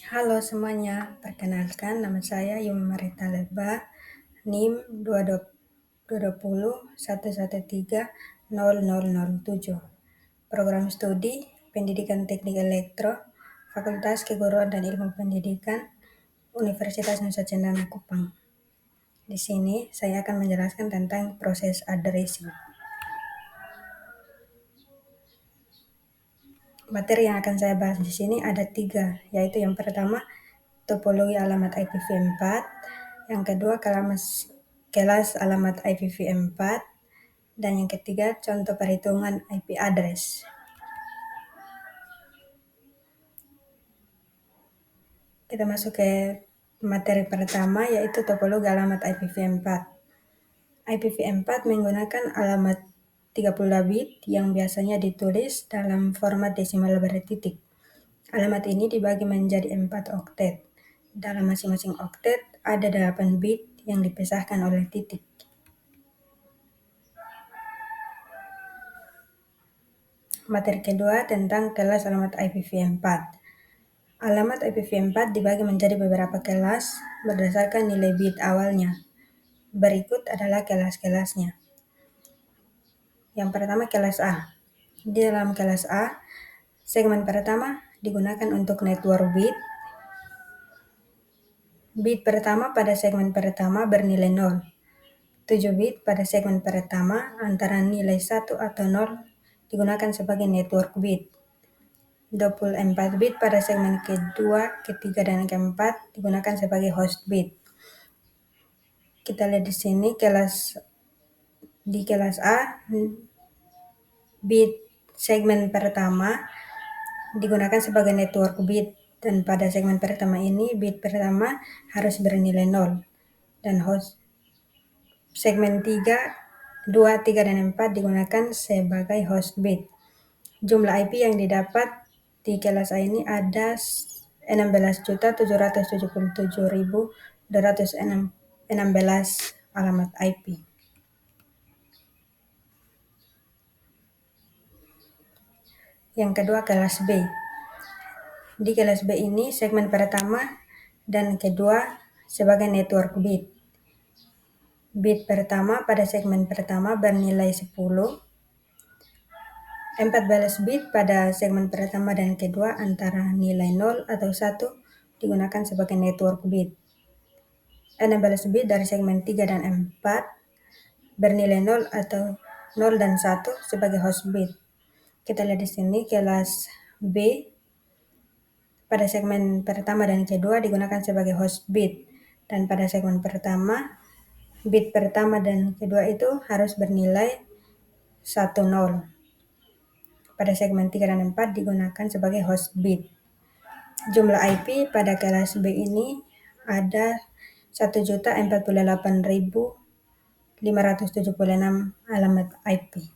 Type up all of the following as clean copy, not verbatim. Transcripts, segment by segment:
Halo semuanya, perkenalkan nama saya Yuma Marita Leba, NIM 22011130007. Program studi Pendidikan Teknik Elektro, Fakultas Keguruan dan Ilmu Pendidikan, Universitas Nusa Cendana Kupang. Di sini saya akan menjelaskan tentang proses addressing. Materi yang akan saya bahas di sini ada 3, yaitu yang pertama topologi alamat IPv4, yang kedua kelas alamat IPv4, dan yang ketiga contoh perhitungan IP address. Kita masuk ke materi pertama, yaitu topologi alamat IPv4. IPv4 menggunakan alamat 32 bit yang biasanya ditulis dalam format desimal bertitik. Alamat ini dibagi menjadi 4 oktet. Dalam masing-masing oktet ada 8 bit yang dipisahkan oleh titik. Materi kedua tentang kelas alamat IPv4. Alamat IPv4 dibagi menjadi beberapa kelas berdasarkan nilai bit awalnya. Berikut adalah kelas-kelasnya. Yang pertama kelas A. Di dalam kelas A, segmen pertama digunakan untuk network bit. Bit pertama pada segmen pertama bernilai 0. 7 bit pada segmen pertama antara nilai 1 atau 0 digunakan sebagai network bit. 24 bit pada segmen kedua, ketiga, dan keempat digunakan sebagai host bit. Kita lihat di sini di kelas A, bit segmen pertama digunakan sebagai network bit, dan pada segmen pertama ini bit pertama harus bernilai 0, dan segmen 3, 2, 3, dan 4 digunakan sebagai host bit. Jumlah IP yang didapat di kelas A ini ada 16.777.216 alamat IP. Yang kedua kelas B. Di kelas B ini segmen pertama dan kedua sebagai network bit. Bit pertama pada segmen pertama bernilai 10. 14 bit pada segmen pertama dan kedua antara nilai 0 atau 1 digunakan sebagai network bit. 16 bit dari segmen 3 dan 4 bernilai 0 atau 0 dan 1 sebagai host bit. Kita lihat di sini kelas B pada segmen pertama dan kedua digunakan sebagai host bit, dan pada segmen pertama bit pertama dan kedua itu harus bernilai 1, 0. Pada segmen 3 dan 4 digunakan sebagai host bit. Jumlah IP pada kelas B ini ada 1.048.576 alamat IP.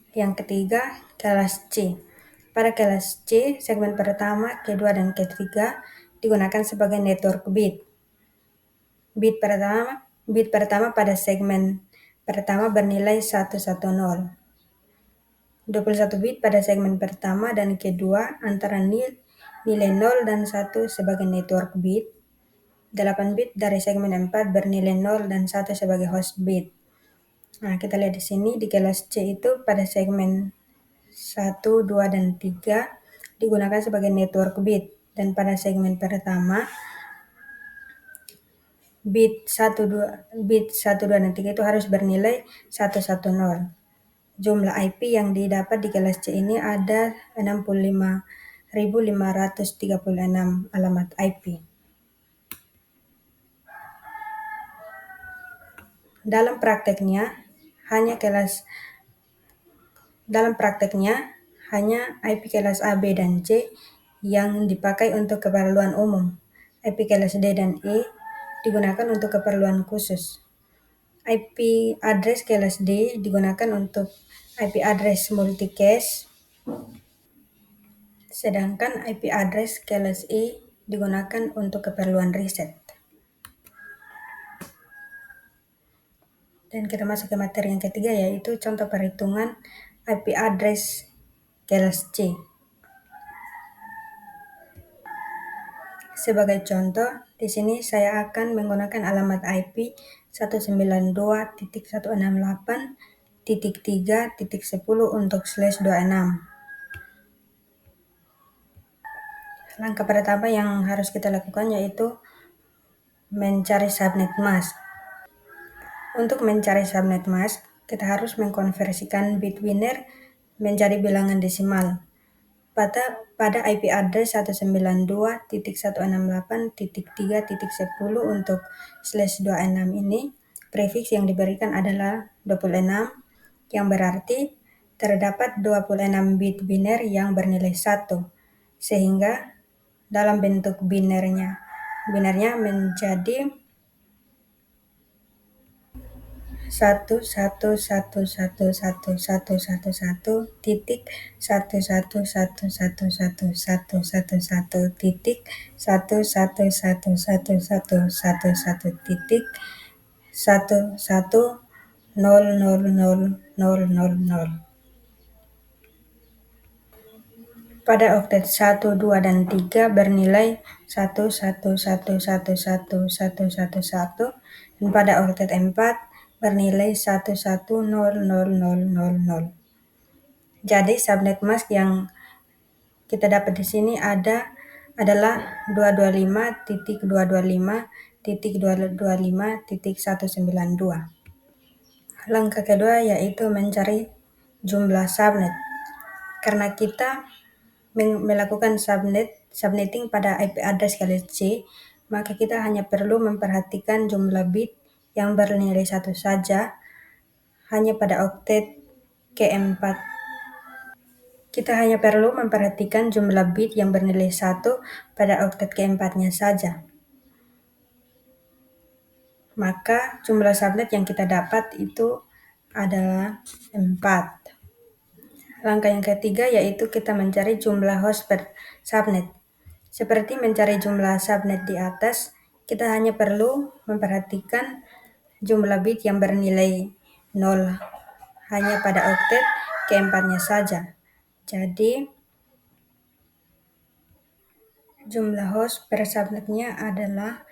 Yang ketiga, kelas C. Pada kelas C, segmen pertama, kedua, dan ketiga digunakan sebagai network bit. Bit pertama pada segmen pertama bernilai 110. 21 bit pada segmen pertama dan kedua antara nilai 0 dan 1 sebagai network bit. 8 bit dari segmen 4 bernilai 0 dan 1 sebagai host bit. Nah, kita lihat di sini di kelas C itu pada segmen 1, 2, dan 3 digunakan sebagai network bit, dan pada segmen pertama bit 1, 2, dan 3 itu harus bernilai 110. Jumlah IP yang didapat di kelas C ini ada 65.536 alamat IP. Dalam prakteknya, hanya IP kelas A, B, dan C yang dipakai untuk keperluan umum. IP kelas D dan E digunakan untuk keperluan khusus. IP address kelas D digunakan untuk IP address multicast, sedangkan IP address kelas E digunakan untuk keperluan riset. Dan kita masuk ke materi yang ketiga, yaitu contoh perhitungan IP address kelas C. Sebagai contoh, di sini saya akan menggunakan alamat IP 192.168.3.10 untuk /26. Langkah pertama yang harus kita lakukan yaitu mencari subnet mask. Untuk mencari subnet mask, kita harus mengkonversikan bit biner menjadi bilangan desimal. Pada IP address 192.168.3.10 untuk /26 ini, prefiks yang diberikan adalah 26, yang berarti terdapat 26 bit biner yang bernilai 1, sehingga dalam bentuk binernya menjadi 1111111111111111111. Pada oktet 1, 2, dan 3 bernilai 111111111, dan pada oktet 4 bernilai 110000. Jadi subnet mask yang kita dapat di sini adalah 225.225.225.192. Langkah kedua yaitu mencari jumlah subnet. Karena kita melakukan subnetting pada IP address kali C, maka kita hanya perlu memperhatikan jumlah bit yang bernilai 1 saja hanya pada oktet keempat. Kita hanya perlu memperhatikan jumlah bit yang bernilai 1 pada oktet keempatnya saja. Maka jumlah subnet yang kita dapat itu adalah 4. Langkah yang ketiga yaitu kita mencari jumlah host per subnet. Seperti mencari jumlah subnet di atas, kita hanya perlu memperhatikan jumlah bit yang bernilai 0 hanya pada oktet keempatnya saja. Jadi, jumlah host per subnetnya adalah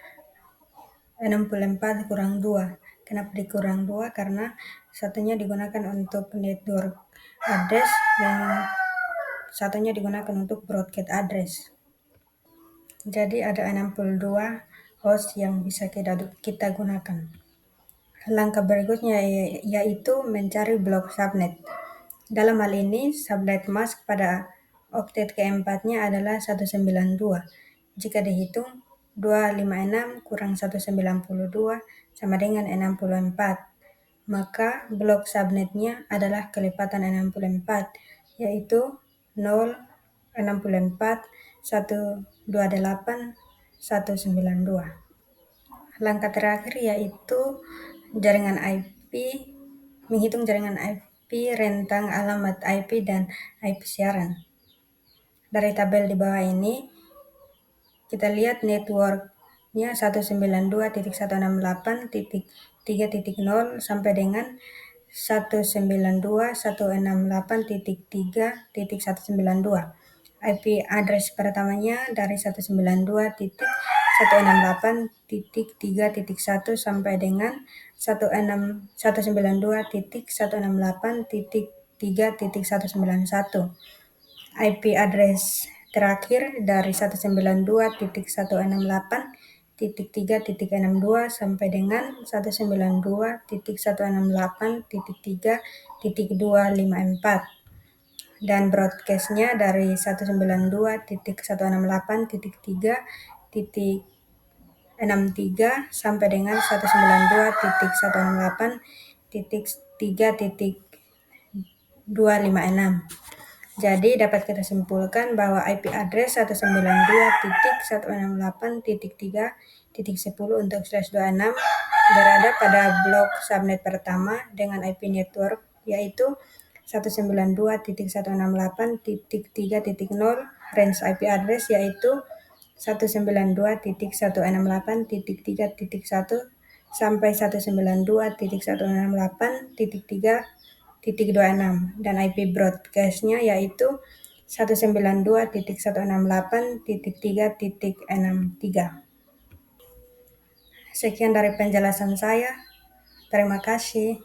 64 kurang 2. Kenapa dikurang 2? Karena satunya digunakan untuk network address dan satunya digunakan untuk broadcast address. Jadi ada 62 host yang bisa kita gunakan. Langkah berikutnya yaitu mencari blok subnet. Dalam hal ini, subnet mask pada oktet keempatnya adalah 192. Jika dihitung, 256 kurang 192 sama dengan 64. Maka blok subnetnya adalah kelipatan 64, yaitu 0, 64, 128, 192. Langkah terakhir yaitu menghitung jaringan IP, rentang alamat IP, dan IP siaran. Dari tabel di bawah ini, kita lihat networknya 192.168.3.0 sampai dengan 192.168.3.192. IP address pertamanya dari 192.168.3.1 sampai dengan 192.168.3.191. IP address terakhir dari 192.168.3.62 sampai dengan 192.168.3.254. Dan broadcastnya dari 192.168.3.63 sampai dengan 192.168.3.256. Jadi dapat kita simpulkan bahwa IP address 192.168.3.10 untuk /26 berada pada blok subnet pertama dengan IP network yaitu 192.168.3.0, range IP address yaitu 192.168.3.1 sampai 192.168.3.26, dan IP broadcastnya yaitu 192.168.3.63. Sekian dari penjelasan saya. Terima kasih.